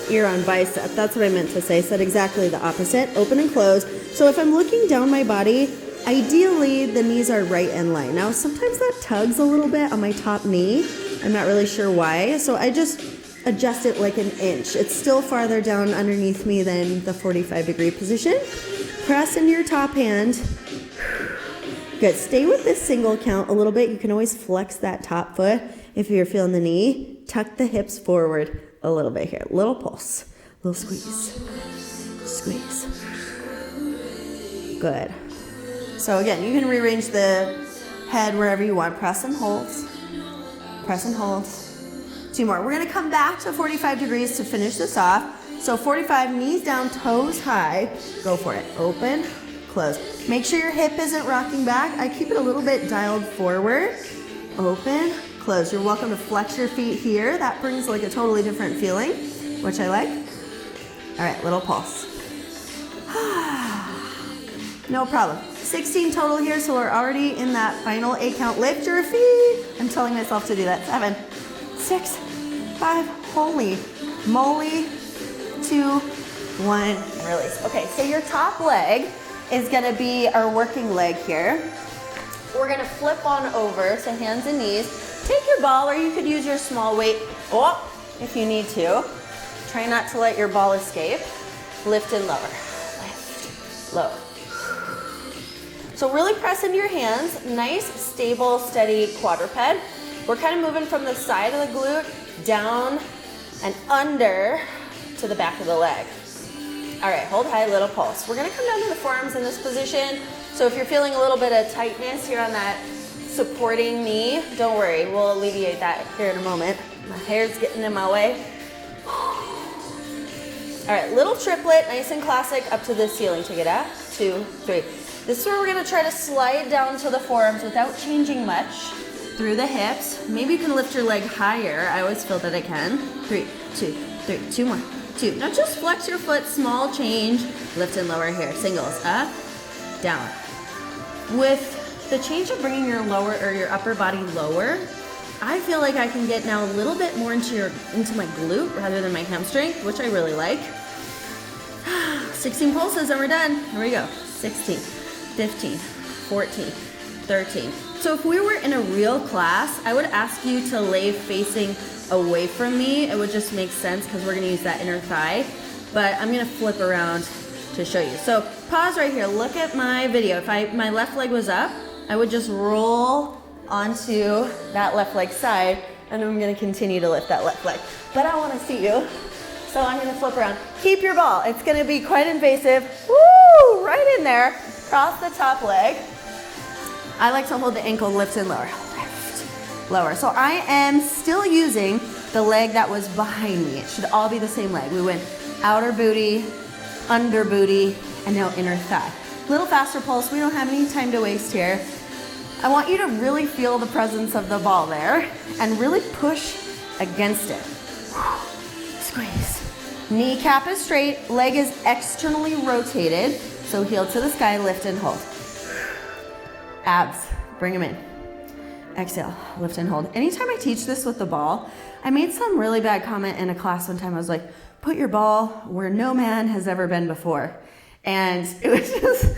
ear on bicep. That's what I meant to say. Said exactly the opposite. Open and close. So if I'm looking down my body, ideally the knees are right in line. Now sometimes that tugs a little bit on my top knee. I'm not really sure why. So I just adjust it like an inch. It's still farther down underneath me than the 45-degree position. Press into your top hand. Good. Stay with this single count a little bit. You can always flex that top foot if you're feeling the knee. Tuck the hips forward a little bit here. Little pulse. Little squeeze. Squeeze. Good. So again, you can rearrange the head wherever you want. Press and hold. Press and hold. 2 more. We're gonna come back to 45 degrees to finish this off. So 45, knees down, toes high. Go for it. Open, close. Make sure your hip isn't rocking back. I keep it a little bit dialed forward. Open, close. You're welcome to flex your feet here. That brings like a totally different feeling, which I like. All right, little pulse. No problem. 16 total here, so we're already in that final 8 count. Lift your feet. I'm telling myself to do that. 7, 6, 5, holy moly, 2, 1, release. Okay, so your top leg is gonna be our working leg here. We're gonna flip on over, so hands and knees. Take your ball, or you could use your small weight if you need to. Try not to let your ball escape. Lift and lower, lift, lower. So really press into your hands, nice, stable, steady quadruped. We're kind of moving from the side of the glute down and under to the back of the leg. All right, hold high, little pulse. We're gonna come down to the forearms in this position. So if you're feeling a little bit of tightness here on that supporting knee, don't worry, we'll alleviate that here in a moment. My hair's getting in my way. All right, little triplet, nice and classic, up to the ceiling. Take it out, 2, 3. This is where we're gonna try to slide down to the forearms without changing much through the hips. Maybe you can lift your leg higher. I always feel that I can. 3, 2, 3, 2 more, 2. Now just flex your foot, small change. Lift and lower here, singles, up, down. With the change of bringing your lower or your upper body lower, I feel like I can get now a little bit more into my glute rather than my hamstring, which I really like. 16 pulses and we're done. Here we go. 16, 15, 14, 13. So if we were in a real class, I would ask you to lay facing away from me. It would just make sense because we're gonna use that inner thigh, but I'm gonna flip around to show you. So pause right here, look at my video. If my left leg was up, I would just roll onto that left leg side, and I'm gonna continue to lift that left leg. But I wanna see you, so I'm gonna flip around. Keep your ball, it's gonna be quite invasive. Woo, right in there, cross the top leg. I like to hold the ankle, lift and lower, lift, lower. So I am still using the leg that was behind me. It should all be the same leg. We went outer booty, under booty, and now inner thigh. Little faster pulse, we don't have any time to waste here. I want you to really feel the presence of the ball there and really push against it. Squeeze. Kneecap is straight, leg is externally rotated. So heel to the sky, lift and hold. Abs, bring them in. Exhale, lift and hold. Anytime I teach this with the ball, I made some really bad comment in a class one time. I was like, put your ball where no man has ever been before. And it was just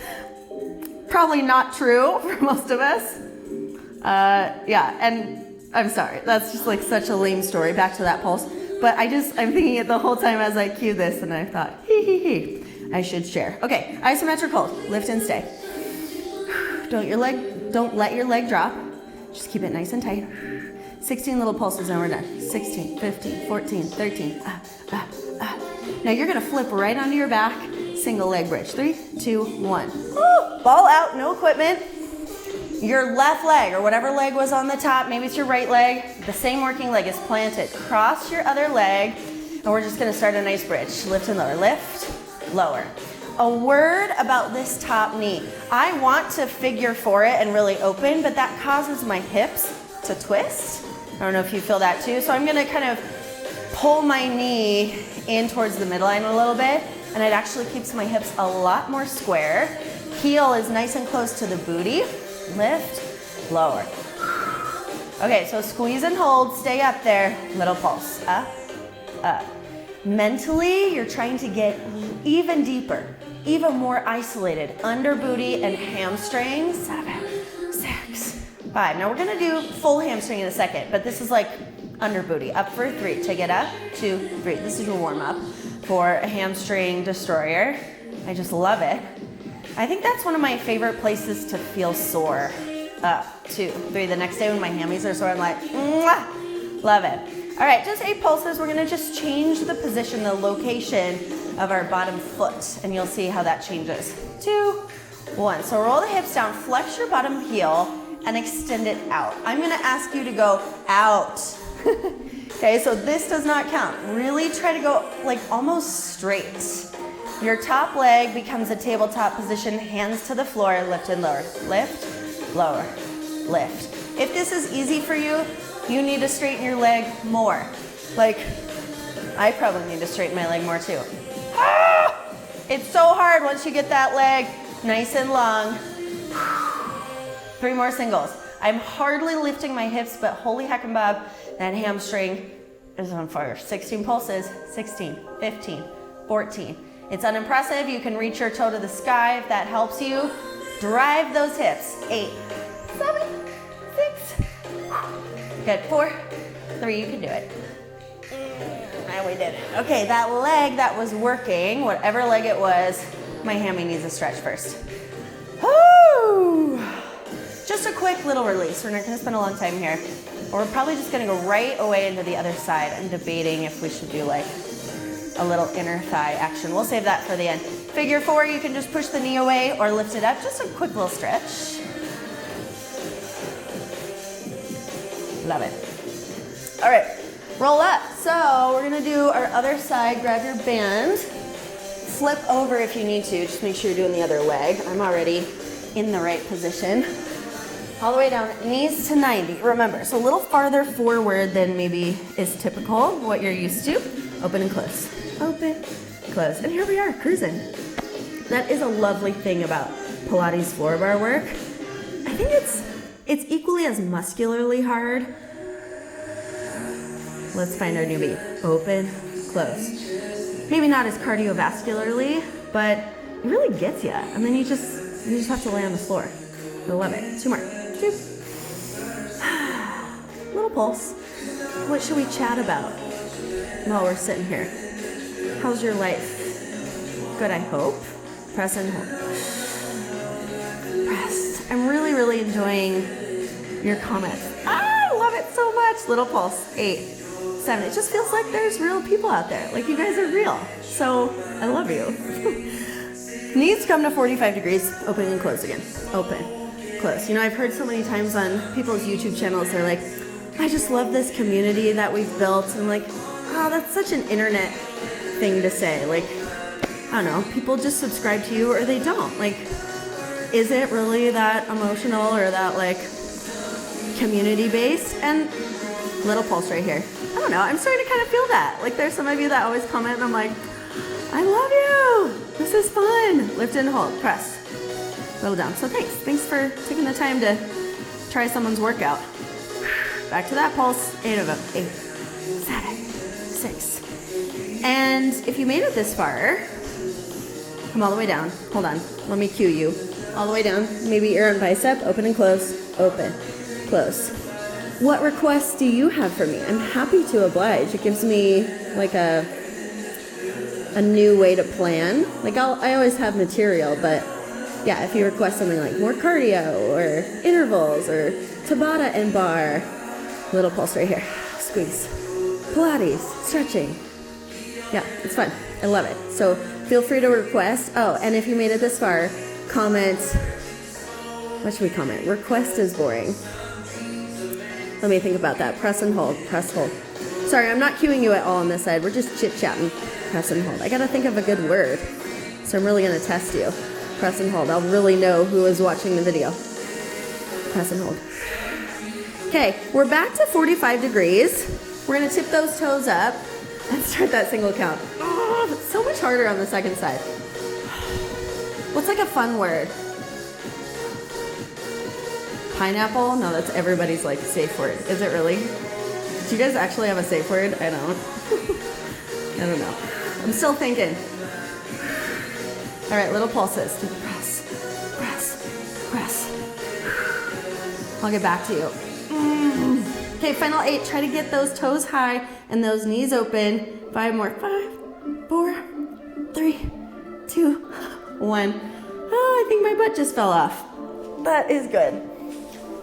probably not true for most of us. Yeah, and I'm sorry. That's just like such a lame story. Back to that pulse. But I'm thinking it the whole time as I cue this, and I thought, I should share. Okay, isometric hold. Lift and stay. Don't let your leg drop. Just keep it nice and tight. 16 little pulses and we're done. 16, 15, 14, 13. Now you're gonna flip right onto your back, single leg bridge. 3, 2, 1. Woo! Ball out, no equipment. Your left leg, or whatever leg was on the top, maybe it's your right leg, the same working leg is planted. Cross your other leg, and we're just gonna start a nice bridge. Lift and lower, lift, lower. A word about this top knee. I want to figure for it and really open, but that causes my hips to twist. I don't know if you feel that too. So I'm gonna kind of pull my knee in towards the midline a little bit, and it actually keeps my hips a lot more square. Heel is nice and close to the booty. Lift, lower. Okay, so squeeze and hold, stay up there. Little pulse, up, up. Mentally, you're trying to get even deeper, even more isolated. Under booty and hamstrings. 7, 6, 5. Now we're gonna do full hamstring in a second, but this is like under booty. Up for 3. Take it up, 2, 3. This is your warm up for a hamstring destroyer. I just love it. I think that's one of my favorite places to feel sore. Up, 2, 3. The next day when my hammies are sore, I'm like, mwah! Love it. All right, just 8 pulses. We're gonna just change the position, the location of our bottom foot, and you'll see how that changes. 2, 1. So roll the hips down, flex your bottom heel, and extend it out. I'm gonna ask you to go out. Okay, so this does not count. Really try to go like almost straight. Your top leg becomes a tabletop position, hands to the floor, lift and lower. Lift, lower, lift. If this is easy for you, you need to straighten your leg more. Like, I probably need to straighten my leg more too. Ah! It's so hard once you get that leg nice and long. 3 more singles. I'm hardly lifting my hips, but holy heck and bob, that hamstring is on fire. 16 pulses, 16, 15, 14. It's unimpressive. You can reach your toe to the sky if that helps you. Drive those hips. 8, 7, 6. Good. 4, 3. You can do it. And we did it. Okay, that leg that was working, whatever leg it was, my hammy needs a stretch first. Woo! Just a quick little release. We're not going to spend a long time here. We're probably just going to go right away into the other side. I'm debating if we should do like a little inner thigh action. We'll save that for the end. Figure 4, you can just push the knee away or lift it up. Just a quick little stretch. Love it. All right, roll up. So we're gonna do our other side. Grab your band. Flip over if you need to. Just make sure you're doing the other leg. I'm already in the right position. All the way down, knees to 90. Remember, it's a little farther forward than maybe is typical, what you're used to. Open and close. Open, close. And here we are, cruising. That is a lovely thing about Pilates floor bar work. I think it's equally as muscularly hard. Let's find our new beat. Open, close. Maybe not as cardiovascularly, but it really gets you. And then you just have to lay on the floor. I love it. 2 more. 2. Little pulse. What should we chat about while we're sitting here? How's your life? Good, I hope. Press and hold. Press. I'm really, really enjoying your comments. I love it so much. Little pulse. 8, 7. It just feels like there's real people out there. Like you guys are real. So I love you. Knees come to 45 degrees. Open and close again. Open, close. You know, I've heard so many times on people's YouTube channels, they're like, I just love this community that we've built. And I'm like, oh, that's such an internet thing to say. Like, I don't know, people just subscribe to you or they don't. Like, is it really that emotional or that like community based? And little pulse right here. I don't know, I'm starting to kind of feel that. Like there's some of you that always comment and I'm like, I love you. This is fun. Lift and hold, press. Little down. So thanks for taking the time to try someone's workout. Back to that pulse, 8 of them. 8, 7, 6. And if you made it this far, come all the way down. Hold on, let me cue you. All the way down, maybe your own bicep, open and close, open, close. What requests do you have for me? I'm happy to oblige. It gives me like a new way to plan. Like I always have material, but yeah, if you request something like more cardio or intervals or Tabata and bar, little pulse right here, squeeze. Pilates, stretching. Yeah, it's fun. I love it. So feel free to request. Oh, and if you made it this far, comment. What should we comment? Request is boring. Let me think about that. Press and hold. Press, hold. Sorry, I'm not cueing you at all on this side. We're just chit-chatting. Press and hold. I gotta think of a good word. So I'm really gonna test you. Press and hold. I'll really know who is watching the video. Press and hold. Okay, we're back to 45 degrees. We're gonna tip those toes up and start that single count. Oh, it's so much harder on the second side. What's like a fun word? Pineapple? No, that's everybody's like safe word. Is it really? Do you guys actually have a safe word? I don't. I don't know. I'm still thinking. All right, little pulses. Press, press, press. I'll get back to you. Okay, final 8. Try to get those toes high and those knees open. 5 more. 5, 4, 3, 2, 1. Oh, I think my butt just fell off. That is good.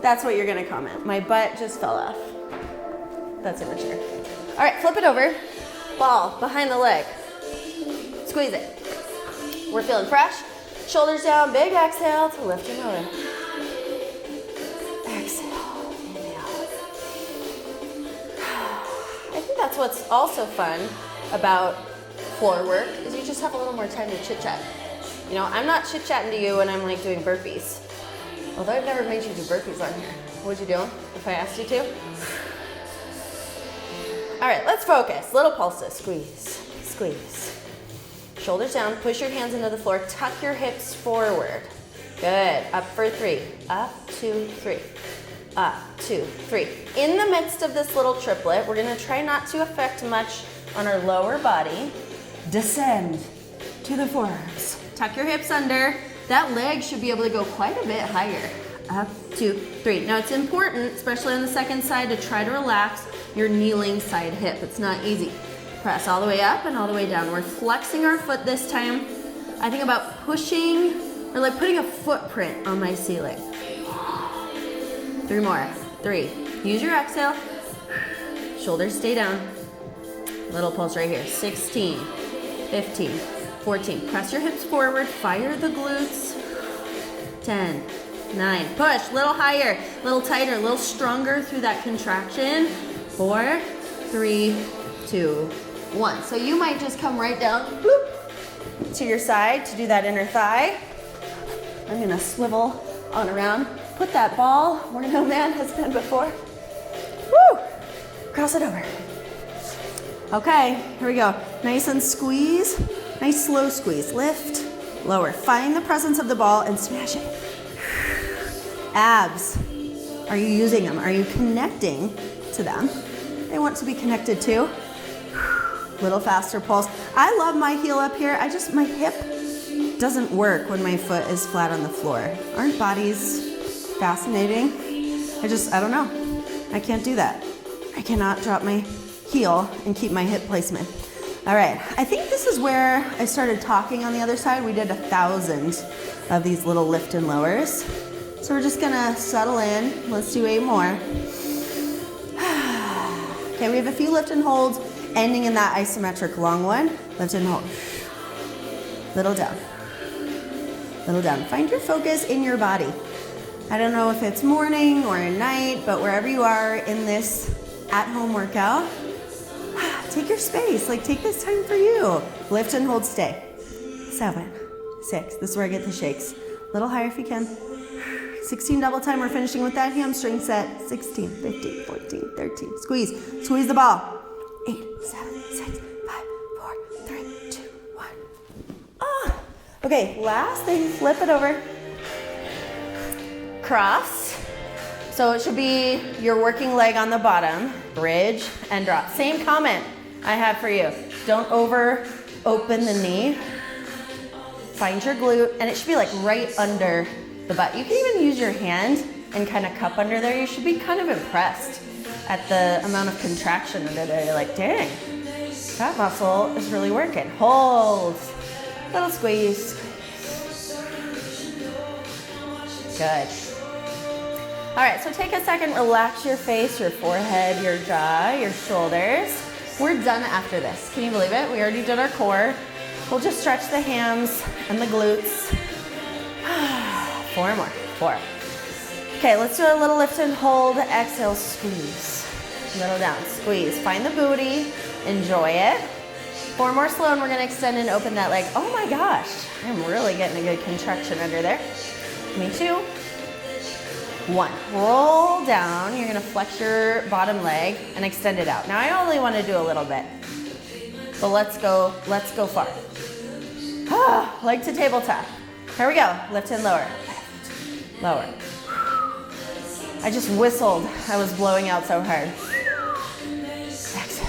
That's what you're gonna comment. My butt just fell off. That's immature. All right, flip it over. Ball behind the leg. Squeeze it. We're feeling fresh. Shoulders down, big exhale to lift and lower. Exhale, inhale. I think that's what's also fun about floor work is you just have a little more time to chit chat. You know, I'm not chit chatting to you when I'm like doing burpees. Although I've never made you do burpees on here. Would you do them if I asked you to? All right, let's focus. Little pulses. Squeeze, squeeze. Shoulders down. Push your hands into the floor. Tuck your hips forward. Good. Up for 3. Up, 2, 3. Up, 2, 3. In the midst of this little triplet, we're going to try not to affect much on our lower body. Descend to the forearms. Tuck your hips under. That leg should be able to go quite a bit higher. Up, 2, 3. Now it's important, especially on the second side, to try to relax your kneeling side hip. It's not easy. Press all the way up and all the way down. We're flexing our foot this time. I think about pushing or like putting a footprint on my ceiling. 3 more. 3. Use your exhale. Shoulders stay down. Little pulse right here. 16, 15, 14. Press your hips forward. Fire the glutes. 10, 9. Push. Little higher, little tighter, a little stronger through that contraction. 4, 3, 2, 1. So you might just come right down bloop, to your side to do that inner thigh. I'm gonna swivel on around. Put that ball where no man has been before. Woo! Cross it over. Okay, here we go. Nice and squeeze. Nice slow squeeze. Lift, lower. Find the presence of the ball and smash it. Abs. Are you using them? Are you connecting to them? They want to be connected too. Little faster pulse. I love my heel up here. My hip doesn't work when my foot is flat on the floor. Aren't bodies fascinating? I don't know. I can't do that. I cannot drop my heel and keep my hip placement. All right, I think this is where I started talking on the other side. We did 1,000 of these little lift and lowers. So we're just gonna settle in. Let's do 8 more. Okay, we have a few lift and holds, ending in that isometric long one. Lift and hold. Little down. Little down. Find your focus in your body. I don't know if it's morning or night, but wherever you are in this at-home workout, take your space. Like, take this time for you. Lift and hold, stay. 7, 6. This is where I get the shakes. A little higher if you can. 16 double time. We're finishing with that hamstring set. 16, 15, 14, 13. Squeeze. Squeeze the ball. 8, 7, 6, 5, 4, 3, 2, 1. Okay, last thing, flip it over. Cross. So it should be your working leg on the bottom, bridge and drop. Same comment I have for you. Don't over open the knee. Find your glute, and it should be like right under the butt. You can even use your hand and kind of cup under there. You should be kind of impressed at the amount of contraction under there. You're like, dang, that muscle is really working. Hold, little squeeze. Good. All right, so take a second, relax your face, your forehead, your jaw, your shoulders. We're done after this. Can you believe it? We already did our core. We'll just stretch the hams and the glutes. 4 more, 4. Okay, let's do a little lift and hold. Exhale, squeeze. Little down, squeeze. Find the booty, enjoy it. 4 more slow, and we're gonna extend and open that leg. Oh my gosh, I'm really getting a good contraction under there. Me too. 1, roll down. You're gonna flex your bottom leg and extend it out. Now I only wanna do a little bit, but let's go far. Leg to tabletop. Here we go, lift and lower. Lower. I just whistled, I was blowing out so hard. Exhale.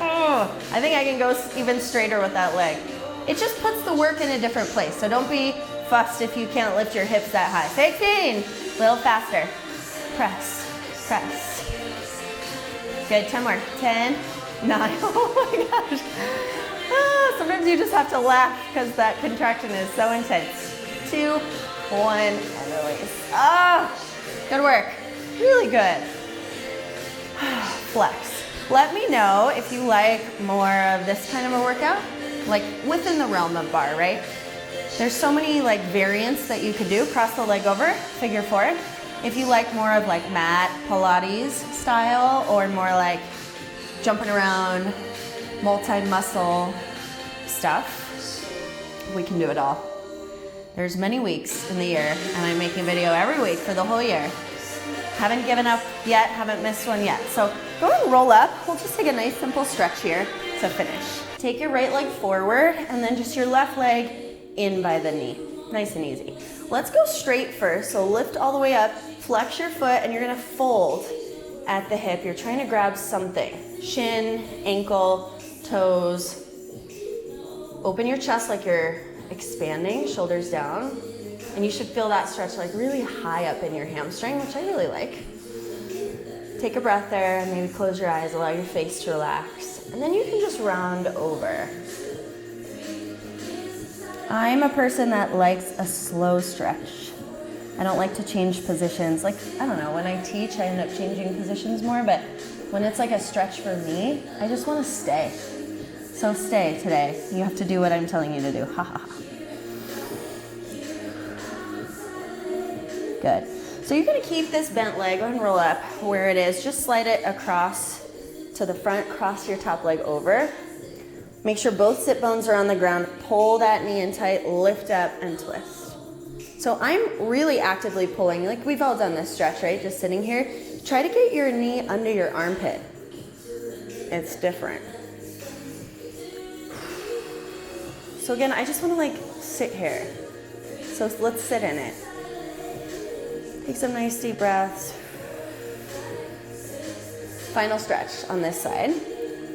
Oh, I think I can go even straighter with that leg. It just puts the work in a different place, so don't be fussed if you can't lift your hips that high. 16, a little faster. Press, press. Good, 10 more. 10, 9, oh my gosh. Sometimes you just have to laugh because that contraction is so intense. 2, 1, and release. Good work. Really good. Flex. Let me know if you like more of this kind of a workout, like within the realm of bar, right? There's so many like variants that you could do. Cross the leg over, figure 4. If you like more of like mat Pilates style, or more like jumping around, multi-muscle stuff, we can do it all. There's many weeks in the year, and I'm making a video every week for the whole year. Haven't given up yet, haven't missed one yet. So go and roll up. We'll just take a nice simple stretch here to finish. Take your right leg forward, and then just your left leg in by the knee. Nice and easy. Let's go straight first. So lift all the way up, flex your foot, and you're gonna fold at the hip. You're trying to grab something. Shin, ankle, toes. Open your chest like you're expanding, shoulders down. And you should feel that stretch like really high up in your hamstring, which I really like. Take a breath there, and maybe close your eyes, allow your face to relax. And then you can just round over. I'm a person that likes a slow stretch. I don't like to change positions. Like, I don't know, when I teach, I end up changing positions more, but when it's like a stretch for me, I just want to stay. So stay today. You have to do what I'm telling you to do. Ha ha ha. Good. So you're gonna keep this bent leg, go ahead and roll up where it is. Just slide it across to the front, cross your top leg over. Make sure both sit bones are on the ground. Pull that knee in tight, lift up and twist. So I'm really actively pulling, like we've all done this stretch, right? Just sitting here. Try to get your knee under your armpit. It's different. So again, I just wanna like sit here. So let's sit in it. Take some nice deep breaths. Final stretch on this side.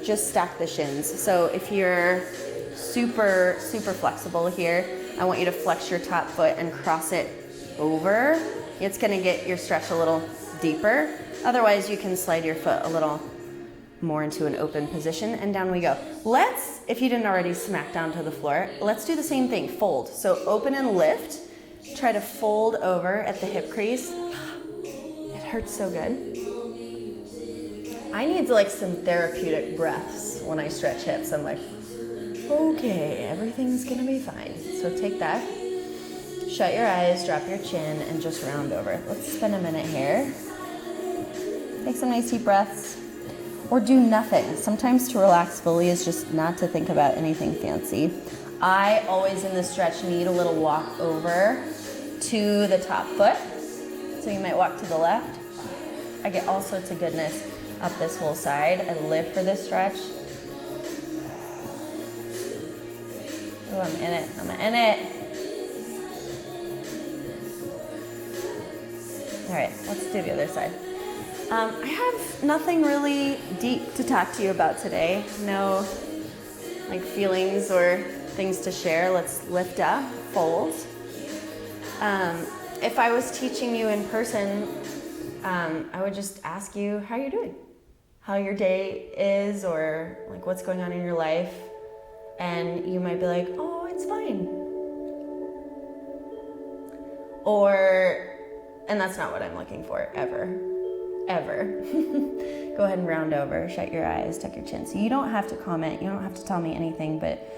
Just stack the shins. So if you're super, super flexible here, I want you to flex your top foot and cross it over. It's gonna get your stretch a little deeper. Otherwise, you can slide your foot a little more into an open position, and down we go. Let's, if you didn't already smack down to the floor, let's do the same thing, fold. So open and lift. Try to fold over at the hip crease. It hurts so good. I need like some therapeutic breaths when I stretch hips. I'm like, okay, everything's gonna be fine. So take that, shut your eyes, drop your chin, and just round over. Let's spend a minute here. Take some nice deep breaths, or do nothing. Sometimes to relax fully is just not to think about anything fancy. I always in this stretch need a little walk over to the top foot. So you might walk to the left. I get all sorts of goodness up this whole side. I live for this stretch. Oh, I'm in it. I'm in it. All right, let's do the other side. I have nothing really deep to talk to you about today. No like feelings or things to share. Let's lift up, fold. If I was teaching you in person, I would just ask you how you're doing, how your day is, or like what's going on in your life. And you might be like, oh, it's fine. And that's not what I'm looking for, ever. Go ahead and round over, shut your eyes, tuck your chin. So you don't have to comment, you don't have to tell me anything, but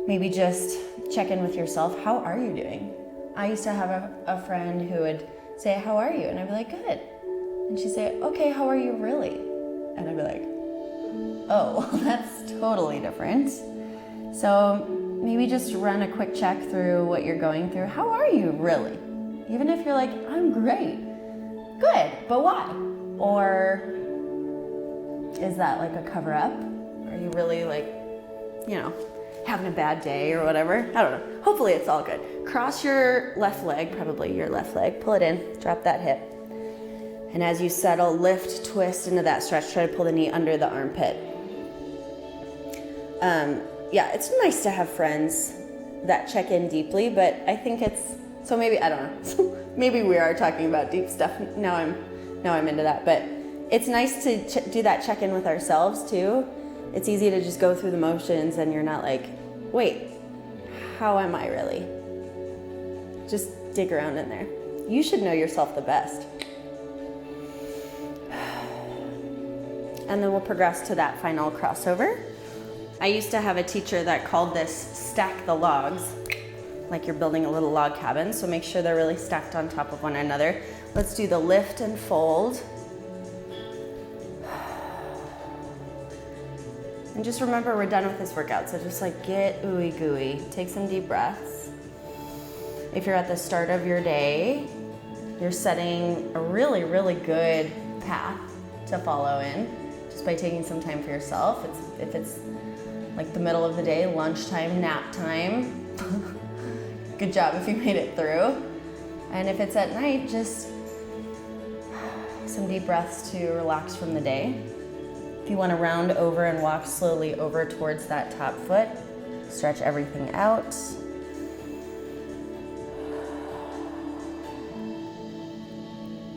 maybe just check in with yourself. How are you doing? I used to have a friend who would say, how are you? And I'd be like, good. And she'd say, okay, how are you really? And I'd be like, oh, that's totally different. So maybe just run a quick check through what you're going through. How are you really? Even if you're like, I'm great. Good, but why? Or is that like a cover up? Are you really like, having a bad day or whatever? I don't know. Hopefully it's all good. Cross your left leg, probably your left leg. Pull it in, drop that hip. And as you settle, lift, twist into that stretch. Try to pull the knee under the armpit. Yeah, it's nice to have friends that check in deeply, but I think so maybe, I don't know. Maybe we are talking about deep stuff. Now I'm into that, but it's nice to do that check-in with ourselves too. It's easy to just go through the motions and you're not like, wait, how am I really? Just dig around in there. You should know yourself the best. And then we'll progress to that final crossover. I used to have a teacher that called this stack the logs, like you're building a little log cabin, so make sure they're really stacked on top of one another. Let's do the lift and fold. And just remember, we're done with this workout, so just like get ooey gooey. Take some deep breaths. If you're at the start of your day, you're setting a really, really good path to follow in just by taking some time for yourself. If it's like the middle of the day, lunchtime, nap time, good job if you made it through. And if it's at night, just some deep breaths to relax from the day. If you want to round over and walk slowly over towards that top foot, stretch everything out.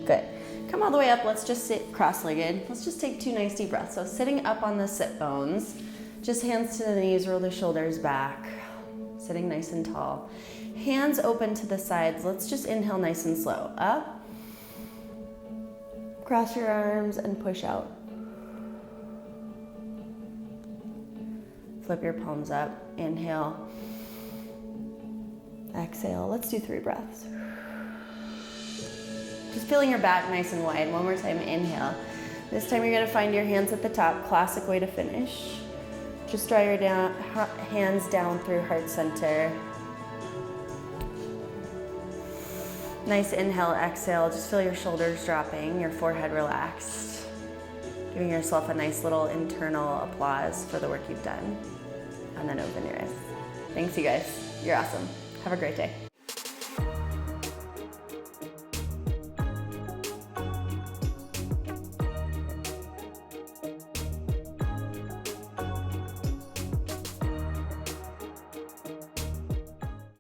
Good. Come all the way up. Let's just sit cross-legged. Let's just take 2 nice deep breaths. So sitting up on the sit bones, just hands to the knees, roll the shoulders back, sitting nice and tall. Hands open to the sides. Let's just inhale nice and slow. Up. Cross your arms and push out. Flip your palms up. Inhale. Exhale. Let's do 3 breaths. Just feeling your back nice and wide. One more time. Inhale. This time you're going to find your hands at the top. Classic way to finish. Just draw your hands down through heart center. Nice inhale, exhale. Just feel your shoulders dropping, your forehead relaxed. Giving yourself a nice little internal applause for the work you've done. And then open your eyes. Thanks, you guys. You're awesome. Have a great day.